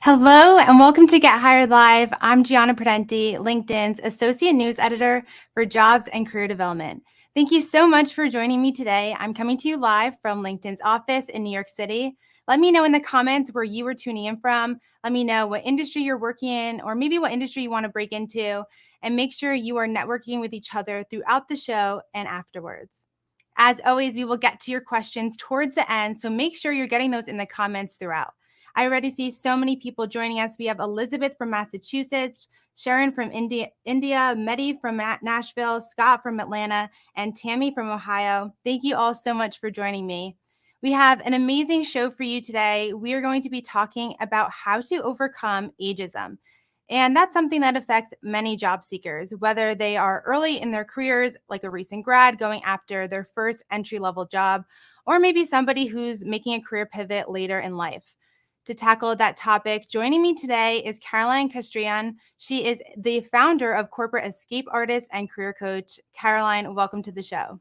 Hello and welcome to Get Hired Live. I'm Gianna Prudenti, LinkedIn's Associate News Editor for Jobs and Career Development. Thank you so much for joining me today. I'm coming to you live from LinkedIn's office in New York City. Let me know in the comments where you were tuning in from. Let me know what industry you're working in or maybe what industry you want to break into. And make sure you are networking with each other throughout the show and afterwards. As always, we will get to your questions towards the end, so make sure you're getting those in the comments throughout. I already see so many people joining us. We have Elizabeth from Massachusetts, Sharon from India, Mehdi from Nashville, Scott from Atlanta, and Tammy from Ohio. Thank you all so much for joining me. We have an amazing show for you today. We are going to be talking about how to overcome ageism. And that's something that affects many job seekers, whether they are early in their careers, like a recent grad going after their first entry-level job, or maybe somebody who's making a career pivot later in life. To tackle that topic, joining me today is Caroline Castrian. She is the founder of Corporate Escape Artist and Career Coach. Caroline, welcome to the show.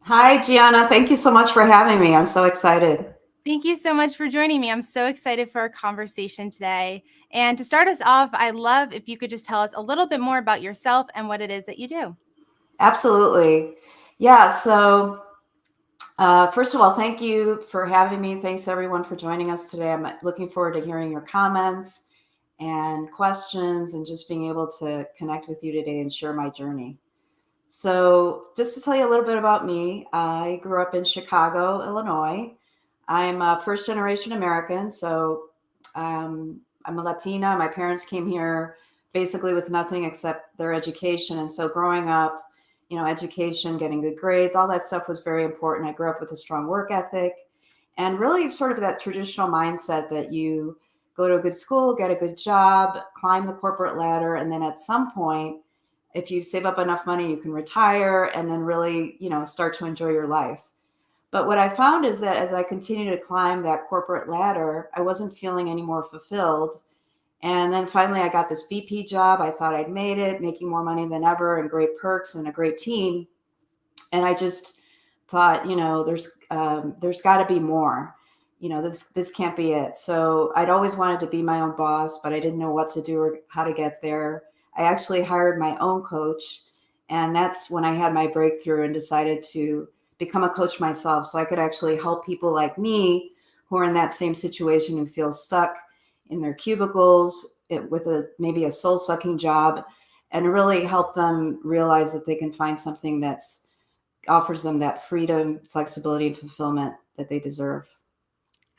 Hi, Gianna. Thank you so much for having me. I'm so excited. Thank you so much for joining me. I'm so excited for our conversation today. And to start us off, I'd love if you could just tell us a little bit more about yourself and what it is that you do. Absolutely. Yeah. First of all, thank you for having me. Thanks everyone for joining us today. I'm looking forward to hearing your comments and questions and just being able to connect with you today and share my journey. So, just to tell you a little bit about me, I grew up in Chicago, Illinois. I'm a first generation American, so I'm a Latina. My parents came here basically with nothing except their education. And so growing up, education, getting good grades, all that stuff was very important. I grew up with a strong work ethic and really sort of that traditional mindset that you go to a good school, get a good job, climb the corporate ladder, and then at some point, if you save up enough money, you can retire and then really, start to enjoy your life. But what I found is that as I continued to climb that corporate ladder, I wasn't feeling any more fulfilled. And then finally, I got this VP job. I thought I'd made it, making more money than ever and great perks and a great team. And I just thought, there's got to be more. This can't be it. So I'd always wanted to be my own boss, but I didn't know what to do or how to get there. I actually hired my own coach, and that's when I had my breakthrough and decided to become a coach myself so I could actually help people like me who are in that same situation, who feel stuck in their cubicles with maybe a soul sucking job, and really help them realize that they can find something that's offers them that freedom, flexibility, and fulfillment that they deserve.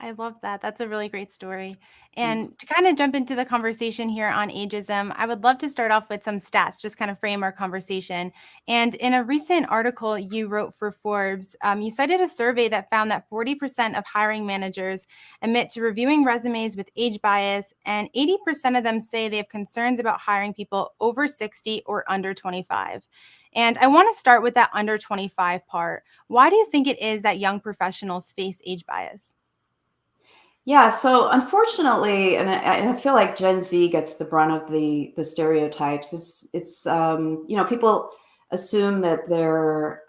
I love that. That's a really great story. Thanks. And to kind of jump into the conversation here on ageism, I would love to start off with some stats, just kind of frame our conversation. And in a recent article you wrote for Forbes, you cited a survey that found that 40% of hiring managers admit to reviewing resumes with age bias, and 80% of them say they have concerns about hiring people over 60 or under 25. And I want to start with that under 25 part. Why do you think it is that young professionals face age bias? Yeah, so unfortunately, and I feel like Gen Z gets the brunt of the stereotypes. It's people assume that they're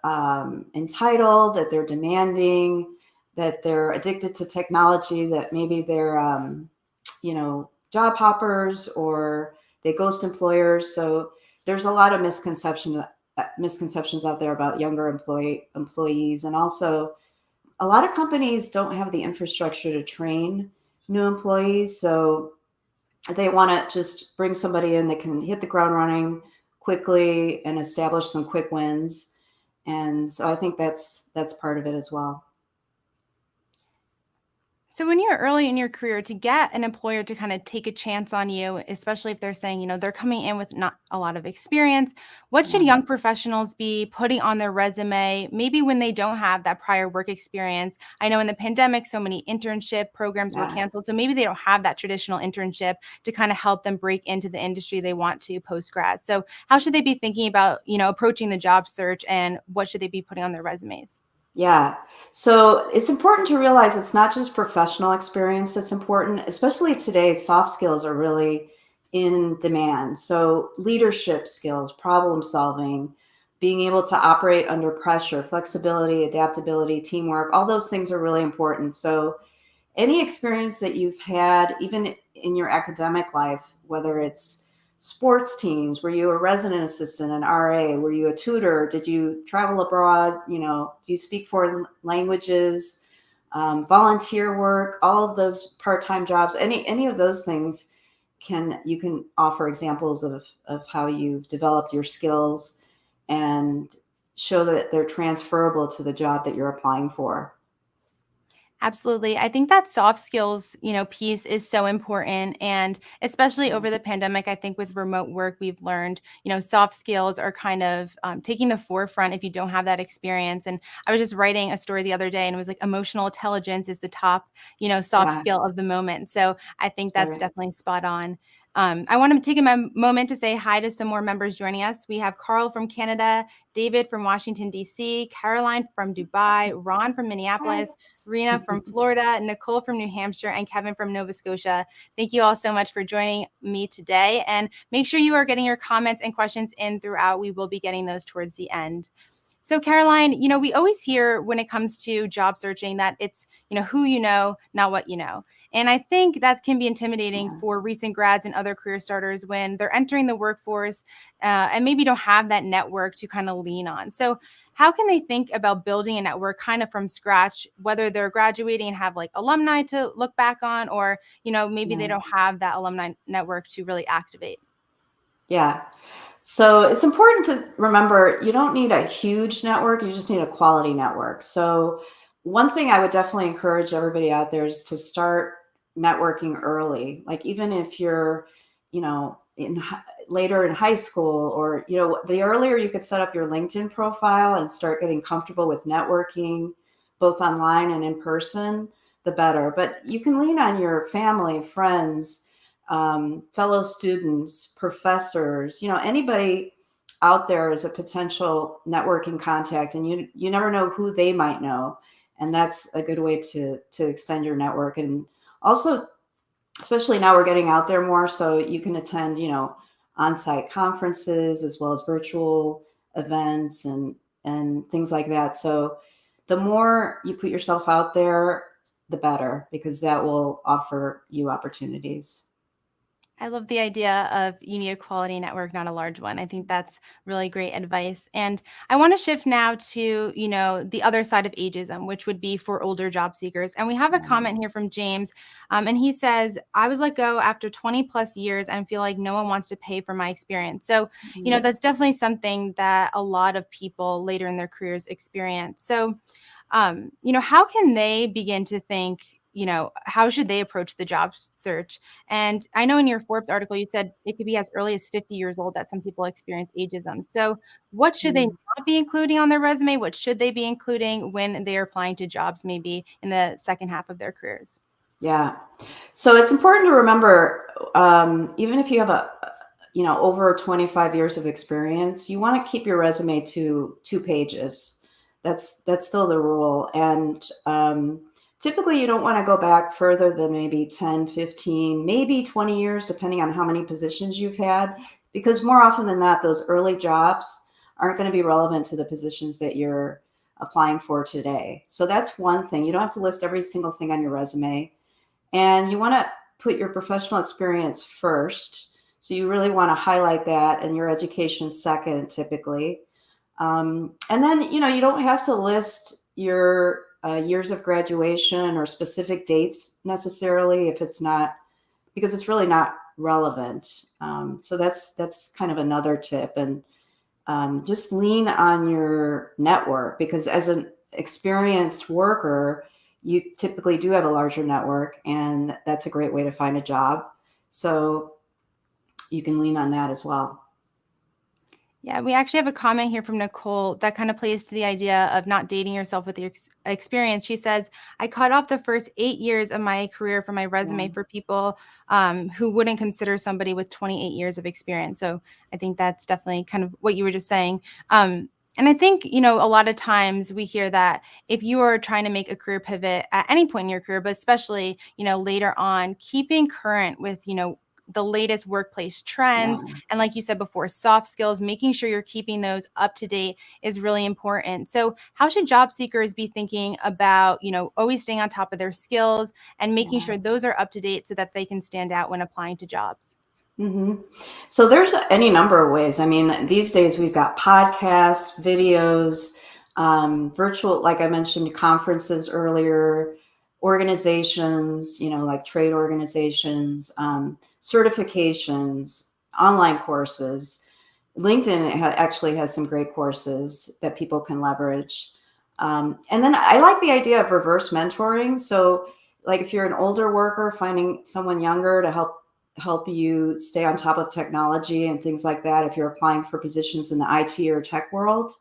entitled, that they're demanding, that they're addicted to technology, that maybe they're job hoppers or they ghost employers. So there's a lot of misconceptions out there about younger employees, and also a lot of companies don't have the infrastructure to train new employees. So they want to just bring somebody in that can hit the ground running quickly and establish some quick wins. And so I think that's part of it as well. So when you're early in your career, to get an employer to kind of take a chance on you, especially if they're saying, they're coming in with not a lot of experience, what should Yeah. young professionals be putting on their resume, maybe when they don't have that prior work experience? I know in the pandemic, so many internship programs were Yeah. canceled. So maybe they don't have that traditional internship to kind of help them break into the industry they want to post-grad. So how should they be thinking about, approaching the job search, and what should they be putting on their resumes? Yeah. So it's important to realize it's not just professional experience that's important, especially today, soft skills are really in demand. So leadership skills, problem solving, being able to operate under pressure, flexibility, adaptability, teamwork, all those things are really important. So any experience that you've had, even in your academic life, whether it's sports teams, were you a resident assistant, an RA, were you a tutor, did you travel abroad, do you speak foreign languages, volunteer work, all of those part-time jobs, any of those things, you can offer examples of how you've developed your skills and show that they're transferable to the job that you're applying for. Absolutely. I think that soft skills, piece is so important. And especially over the pandemic, I think with remote work, we've learned, soft skills are kind of taking the forefront if you don't have that experience. And I was just writing a story the other day and it was like emotional intelligence is the top, soft Yeah, skill of the moment. So I think that's that's right. definitely spot on. I want to take a moment to say hi to some more members joining us. We have Carl from Canada, David from Washington, D.C., Caroline from Dubai, Ron from Hi. Minneapolis, Rena from Florida, Nicole from New Hampshire, and Kevin from Nova Scotia. Thank you all so much for joining me today. And make sure you are getting your comments and questions in throughout. We will be getting those towards the end. So Caroline, we always hear when it comes to job searching that it's, who you know, not what you know. And I think that can be intimidating Yeah. for recent grads and other career starters when they're entering the workforce and maybe don't have that network to kind of lean on. So how can they think about building a network kind of from scratch, whether they're graduating and have like alumni to look back on, or, maybe they Yeah. don't have that alumni network to really activate? Yeah. So it's important to remember you don't need a huge network, you just need a quality network. So, one thing I would definitely encourage everybody out there is to start networking early. Like, even if you're, later in high school, or, the earlier you could set up your LinkedIn profile and start getting comfortable with networking, both online and in person, the better. But you can lean on your family, friends, fellow students, professors, anybody out there is a potential networking contact, and you never know who they might know, and that's a good way to extend your network. And also, especially now we're getting out there more, so you can attend, on-site conferences as well as virtual events and things like that. So the more you put yourself out there, the better, because that will offer you opportunities. I love the idea of you need a quality network, not a large one. I think that's really great advice. And I want to shift now to, the other side of ageism, which would be for older job seekers. And we have a Yeah. comment here from James. And he says, I was let go after 20 plus years and feel like no one wants to pay for my experience. So, Mhm. that's definitely something that a lot of people later in their careers experience. So, how can they begin to think, how should they approach the job search? And I know in your Forbes article, you said it could be as early as 50 years old that some people experience ageism. So what should they Mm. not be including on their resume? What should they be including when they're applying to jobs, maybe in the second half of their careers? Yeah. So it's important to remember, even if you have over 25 years of experience, you want to keep your resume to 2 pages. That's still the rule. And typically you don't want to go back further than maybe 10, 15, maybe 20 years, depending on how many positions you've had, because more often than not, those early jobs aren't going to be relevant to the positions that you're applying for today. So that's one thing. You don't have to list every single thing on your resume, and you want to put your professional experience first. So you really want to highlight that, and your education second, typically. And then, you don't have to list your years of graduation or specific dates necessarily if it's not, because it's really not relevant. So that's kind of another tip. And just lean on your network, because as an experienced worker, you typically do have a larger network, and that's a great way to find a job. So you can lean on that as well. Yeah, we actually have a comment here from Nicole that kind of plays to the idea of not dating yourself with your experience. She says, I cut off the first 8 years of my career from my Yeah. resume for people who wouldn't consider somebody with 28 years of experience. So I think that's definitely kind of what you were just saying. And I think, a lot of times we hear that if you are trying to make a career pivot at any point in your career, but especially, later on, keeping current with, the latest workplace trends. Yeah. And like you said before, soft skills, making sure you're keeping those up to date is really important. So how should job seekers be thinking about, always staying on top of their skills and making Yeah. sure those are up to date so that they can stand out when applying to jobs? hmm So there's any number of ways. I mean, these days we've got podcasts, videos, virtual, like I mentioned, conferences earlier, organizations, like trade organizations, certifications, online courses. LinkedIn actually has some great courses that people can leverage. And then I like the idea of reverse mentoring. So, like if you're an older worker, finding someone younger to help you stay on top of technology and things like that. If you're applying for positions in the IT or tech world,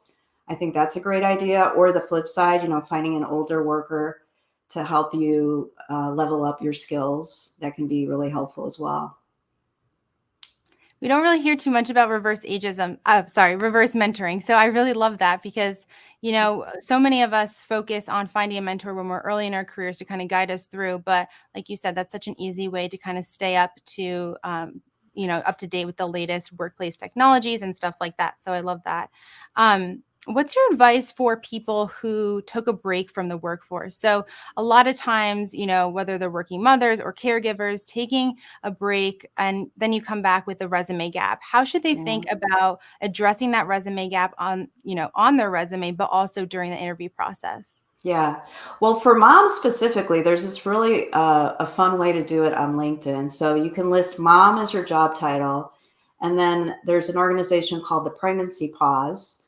I think that's a great idea. Or the flip side, finding an older worker to help you level up your skills, that can be really helpful as well. We don't really hear too much about reverse mentoring. So I really love that because, so many of us focus on finding a mentor when we're early in our careers to kind of guide us through. But like you said, that's such an easy way to kind of stay up to, up to date with the latest workplace technologies and stuff like that. So I love that. What's your advice for people who took a break from the workforce? So a lot of times, whether they're working mothers or caregivers, taking a break and then you come back with a resume gap. How should they Yeah. think about addressing that resume gap on their resume, but also during the interview process? Yeah. Well, for moms specifically, there's this really a fun way to do it on LinkedIn. So you can list mom as your job title, and then there's an organization called the Pregnancy Pause,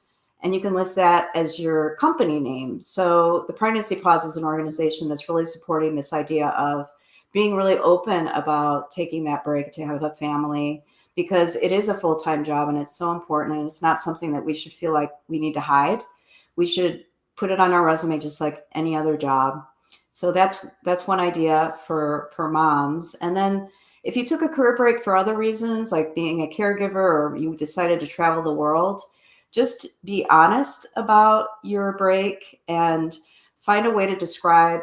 and you can list that as your company name. So the Pregnancy Pause is an organization that's really supporting this idea of being really open about taking that break to have a family, because it is a full-time job and it's so important, and it's not something that we should feel like we need to hide. We should put it on our resume just like any other job. So that's one idea for moms. And then if you took a career break for other reasons, like being a caregiver, or you decided to travel the world, just be honest about your break and find a way to describe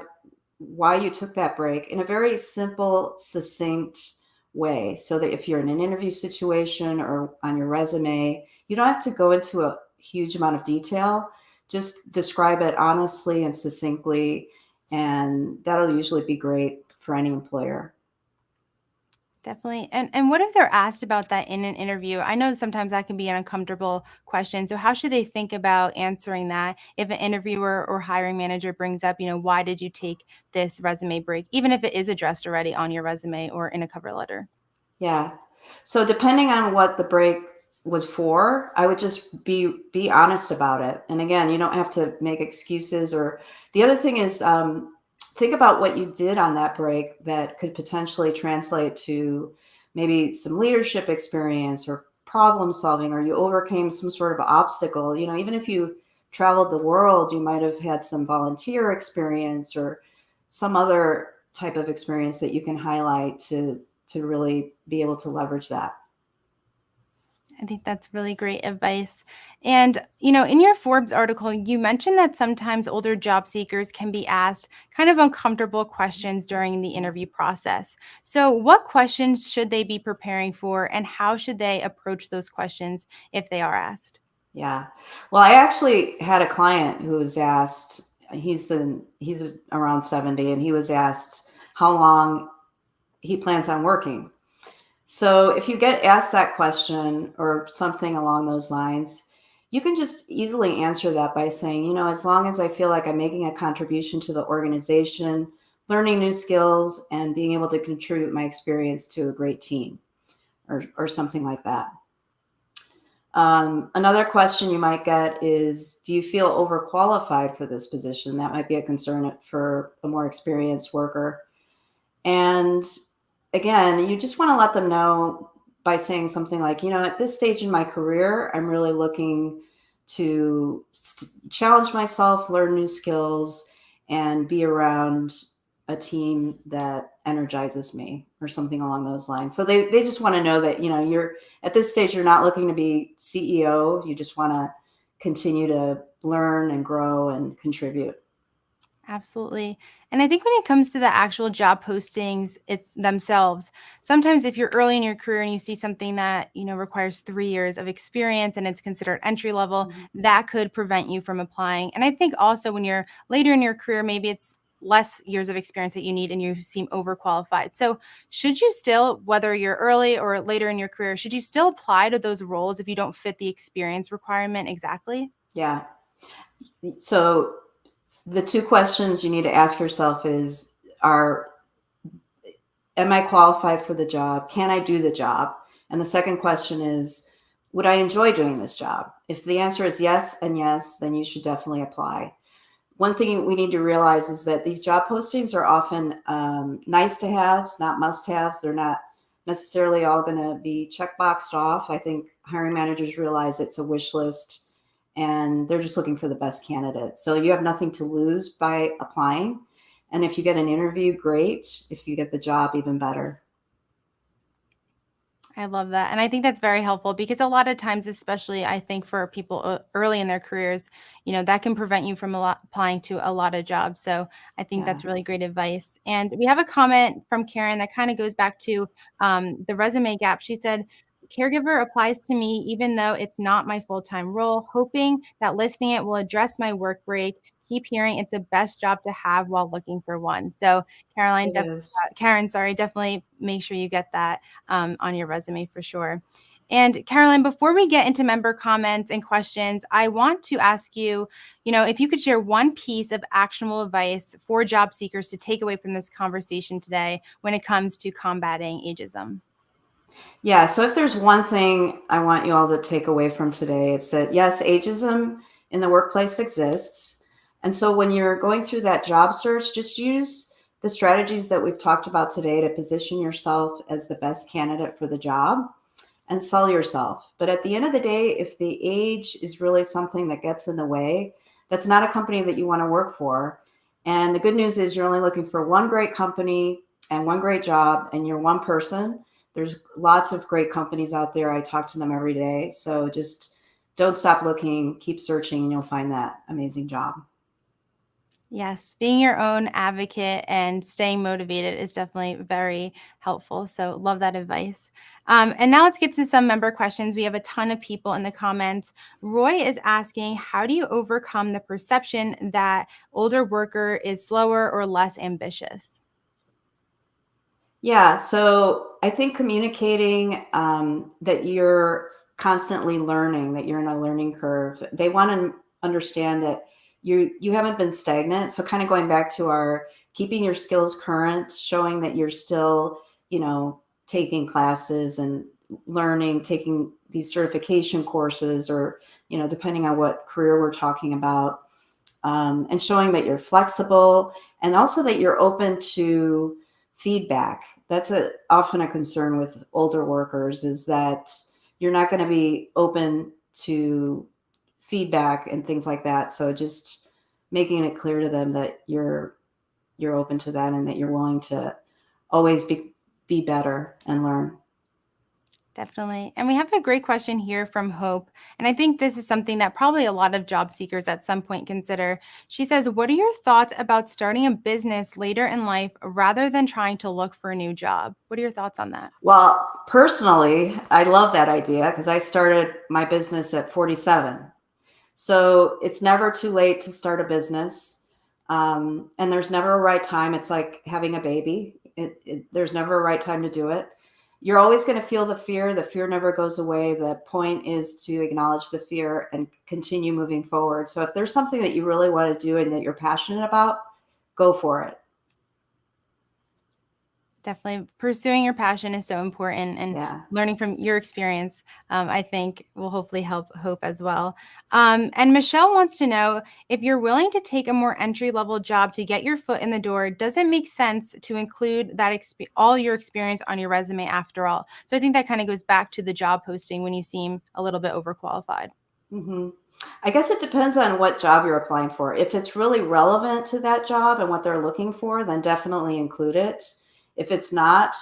why you took that break in a very simple, succinct way, so that if you're in an interview situation or on your resume, you don't have to go into a huge amount of detail. Just describe it honestly and succinctly, and that'll usually be great for any employer. Definitely. And what if they're asked about that in an interview? I know sometimes that can be an uncomfortable question. So how should they think about answering that if an interviewer or hiring manager brings up, why did you take this resume break, even if it is addressed already on your resume or in a cover letter? Yeah. So depending on what the break was for, I would just be honest about it. And again, you don't have to make excuses. Or the other thing is, think about what you did on that break that could potentially translate to maybe some leadership experience or problem solving, or you overcame some sort of obstacle. Even if you traveled the world, you might have had some volunteer experience or some other type of experience that you can highlight to really be able to leverage that. I think that's really great advice. And, in your Forbes article, you mentioned that sometimes older job seekers can be asked kind of uncomfortable questions during the interview process. So, what questions should they be preparing for, and how should they approach those questions if they are asked? Yeah. Well, I actually had a client who was asked, he's around 70, and he was asked how long he plans on working. So if you get asked that question or something along those lines, you can just easily answer that by saying, as long as I feel like I'm making a contribution to the organization, learning new skills, and being able to contribute my experience to a great team, or something like that. Another question you might get is, do you feel overqualified for this position? That might be a concern for a more experienced worker. And again, you just want to let them know by saying something like, at this stage in my career, I'm really looking to challenge myself, learn new skills, and be around a team that energizes me, or something along those lines. So they just want to know that, you're at this stage, you're not looking to be CEO. You just want to continue to learn and grow and contribute. Absolutely. And I think when it comes to the actual job postings themselves, sometimes if you're early in your career and you see something that, requires 3 years of experience and it's considered entry level, Mhm. that could prevent you from applying. And I think also when you're later in your career, maybe it's less years of experience that you need and you seem overqualified. So should you still, whether you're early or later in your career, should you still apply to those roles if you don't fit the experience requirement exactly? Yeah. So the two questions you need to ask yourself are am I qualified for the job? Can I do the job? And the second question is, would I enjoy doing this job? If the answer is yes and yes, then you should definitely apply. One thing we need to realize is that these job postings are often nice to haves, not must haves. They're not necessarily all going to be checkboxed off. I think hiring managers realize it's a wish list and they're just looking for the best candidate. So you have nothing to lose by applying. And if you get an interview, great. If you get the job, even better. I love that. And I think that's very helpful because a lot of times, especially I think for people early in their careers, that can prevent you from applying to a lot of jobs. So I think Yeah, that's really great advice. And we have a comment from Karen that kind of goes back to the resume gap. She said, caregiver applies to me even though it's not my full-time role, hoping that listing it will address my work break. Keep hearing it's the best job to have while looking for one. So it is. Karen, sorry, definitely make sure you get that on your resume for sure. And Caroline, before we get into member comments and questions, I want to ask you, if you could share one piece of actionable advice for job seekers to take away from this conversation today when it comes to combating ageism. Yeah, so if there's one thing I want you all to take away from today, it's that yes, ageism in the workplace exists. And so when you're going through that job search, just use the strategies that we've talked about today to position yourself as the best candidate for the job and sell yourself. But at the end of the day, if the age is really something that gets in the way, that's not a company that you want to work for. And the good news is you're only looking for one great company and one great job, and you're one person. There's lots of great companies out there. I talk to them every day. So just don't stop looking, keep searching, and you'll find that amazing job. Yes, being your own advocate and staying motivated is definitely very helpful. So, love that advice. And now let's get to some member questions. We have a ton of people in the comments. Roy is asking, how do you overcome the perception that older worker is slower or less ambitious? Yeah, so I think communicating that you're constantly learning, that you're in a learning curve. They want to understand that you haven't been stagnant. So kind of going back to our keeping your skills current, showing that you're still, taking classes and learning, taking these certification courses, or depending on what career we're talking about, and showing that you're flexible and also that you're open to feedback. That's often a concern with older workers, is that you're not going to be open to feedback and things like that. So just making it clear to them that you're open to that and that you're willing to always be better and learn. Definitely. And we have a great question here from Hope. And I think this is something that probably a lot of job seekers at some point consider. She says, what are your thoughts about starting a business later in life rather than trying to look for a new job? What are your thoughts on that? Well, personally, I love that idea because I started my business at 47. So it's never too late to start a business. And there's never a right time. It's like having a baby. There's never a right time to do it. You're always going to feel the fear. The fear never goes away. The point is to acknowledge the fear and continue moving forward. So if there's something that you really want to do and that you're passionate about, go for it. Definitely pursuing your passion is so important, and Yeah. learning from your experience, I think will hopefully help Hope as well. And Michelle wants to know, if you're willing to take a more entry level job to get your foot in the door, does it make sense to include that all your experience on your resume after all? So I think that kind of goes back to the job posting when you seem a little bit overqualified. hmm I guess it depends on what job you're applying for. If it's really relevant to that job and what they're looking for, then definitely include it. If it's not,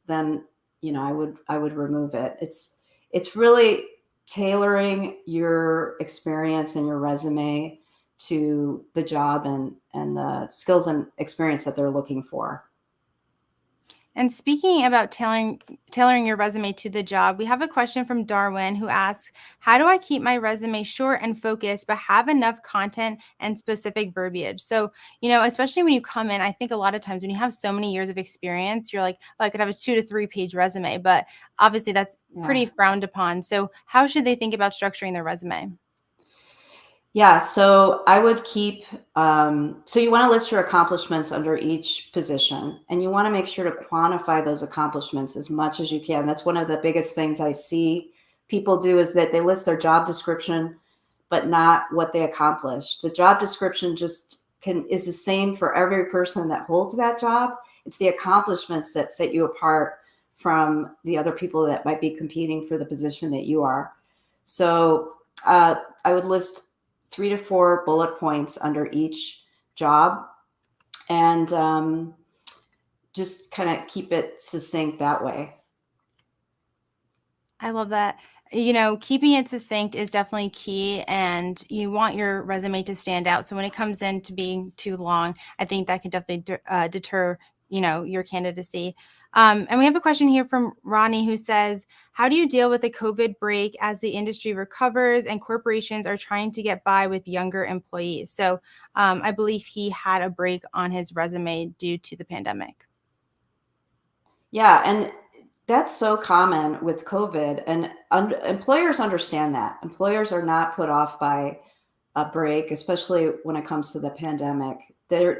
then I would remove it. It's really tailoring your experience and your resume to the job and the skills and experience that they're looking for. And speaking about tailoring your resume to the job, we have a question from Darwin who asks, how do I keep my resume short and focused, but have enough content and specific verbiage? So, especially when you come in, I think a lot of times when you have so many years of experience, you're like, oh, I could have a 2 to 3 page resume, but obviously that's pretty frowned upon. So how should they think about structuring their resume? Yeah, so I would keep, so you want to list your accomplishments under each position, and you want to make sure to quantify those accomplishments as much as you can. That's one of the biggest things I see people do, is that they list their job description, but not what they accomplished. The job description just is the same for every person that holds that job. It's the accomplishments that set you apart from the other people that might be competing for the position that you are. So I would list 3 to 4 bullet points under each job, and just kind of keep it succinct that way. I love that. Keeping it succinct is definitely key, and you want your resume to stand out. So when it comes into being too long, I think that can definitely deter, your candidacy. And we have a question here from Ronnie who says, how do you deal with the COVID break as the industry recovers and corporations are trying to get by with younger employees? So I believe he had a break on his resume due to the pandemic. Yeah, and that's so common with COVID, and employers understand that. Employers are not put off by a break, especially when it comes to the pandemic.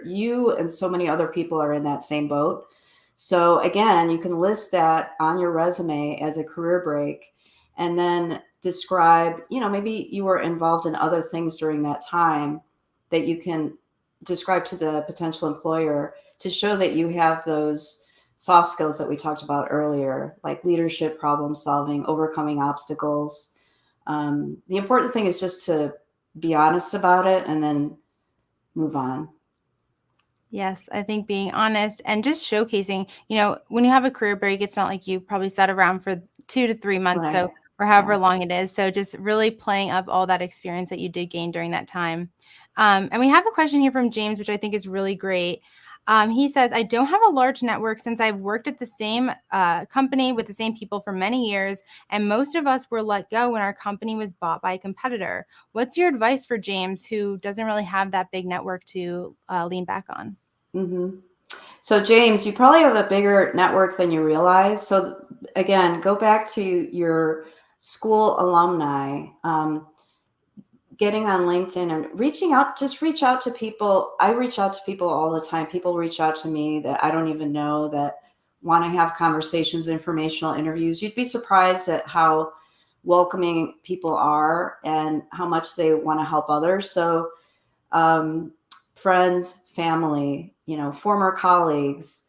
You and so many other people are in that same boat. So again, you can list that on your resume as a career break, and then describe, maybe you were involved in other things during that time that you can describe to the potential employer to show that you have those soft skills that we talked about earlier, like leadership, problem solving, overcoming obstacles. The important thing is just to be honest about it and then move on. Yes, I think being honest and just showcasing, when you have a career break, it's not like you probably sat around for 2 to 3 months, Right. so or however long it is. So just really playing up all that experience that you did gain during that time. And we have a question here from James, which I think is really great. He says, I don't have a large network since I've worked at the same company with the same people for many years, and most of us were let go when our company was bought by a competitor. What's your advice for James, who doesn't really have that big network to lean back on? Mm-hmm. So James, you probably have a bigger network than you realize. So again, go back to your school alumni, getting on LinkedIn and reaching out, just reach out to people. I reach out to people all the time. People reach out to me that I don't even know that want to have conversations, informational interviews. You'd be surprised at how welcoming people are and how much they want to help others. So friends, family, former colleagues.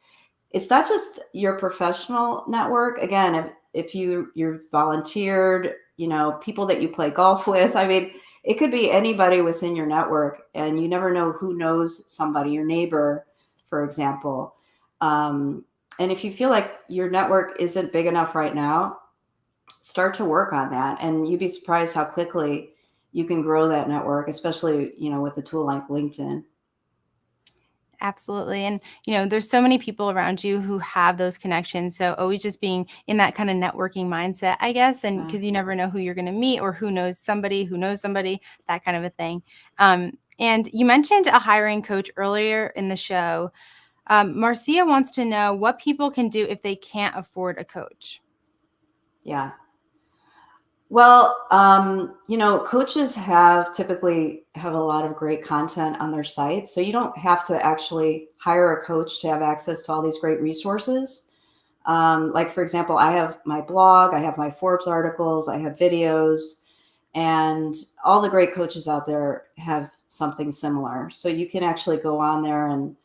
It's not just your professional network. Again, if you're volunteered, people that you play golf with. I mean, it could be anybody within your network, and you never know who knows somebody, your neighbor, for example. And if you feel like your network isn't big enough right now, start to work on that. And you'd be surprised how quickly you can grow that network, especially, with a tool like LinkedIn. Absolutely. And, there's so many people around you who have those connections. So always just being in that kind of networking mindset, I guess, and because you never know who you're going to meet or who knows somebody, that kind of a thing. And you mentioned a hiring coach earlier in the show. Marcia wants to know what people can do if they can't afford a coach. Yeah. Well, coaches typically have a lot of great content on their site. So you don't have to actually hire a coach to have access to all these great resources. Like, for example, I have my blog, I have my Forbes articles, I have videos, and all the great coaches out there have something similar. So you can actually go on there and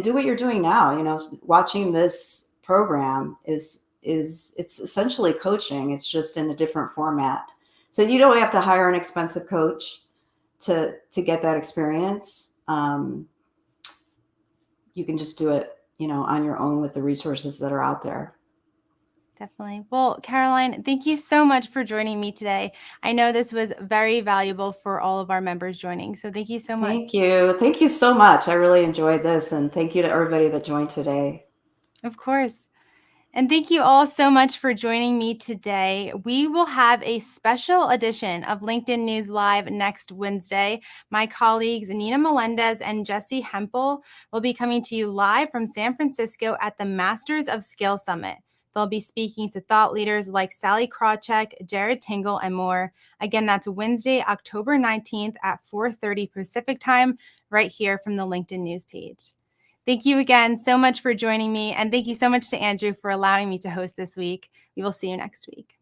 do what you're doing now. Watching this program it's essentially coaching. It's just in a different format. So you don't have to hire an expensive coach to get that experience. You can just do it, on your own with the resources that are out there. Definitely. Well, Caroline, thank you so much for joining me today. I know this was very valuable for all of our members joining. So thank you so much. Thank you. Thank you so much. I really enjoyed this. And thank you to everybody that joined today. Of course. And thank you all so much for joining me today. We will have a special edition of LinkedIn News Live next Wednesday. My colleagues Nina Melendez and Jesse Hempel will be coming to you live from San Francisco at the Masters of Skill Summit. They'll be speaking to thought leaders like Sally Krawcheck, Jared Tingle, and more. Again, that's Wednesday, October 19th at 4:30 Pacific time, right here from the LinkedIn News page. Thank you again so much for joining me, and thank you so much to Andrew for allowing me to host this week. We will see you next week.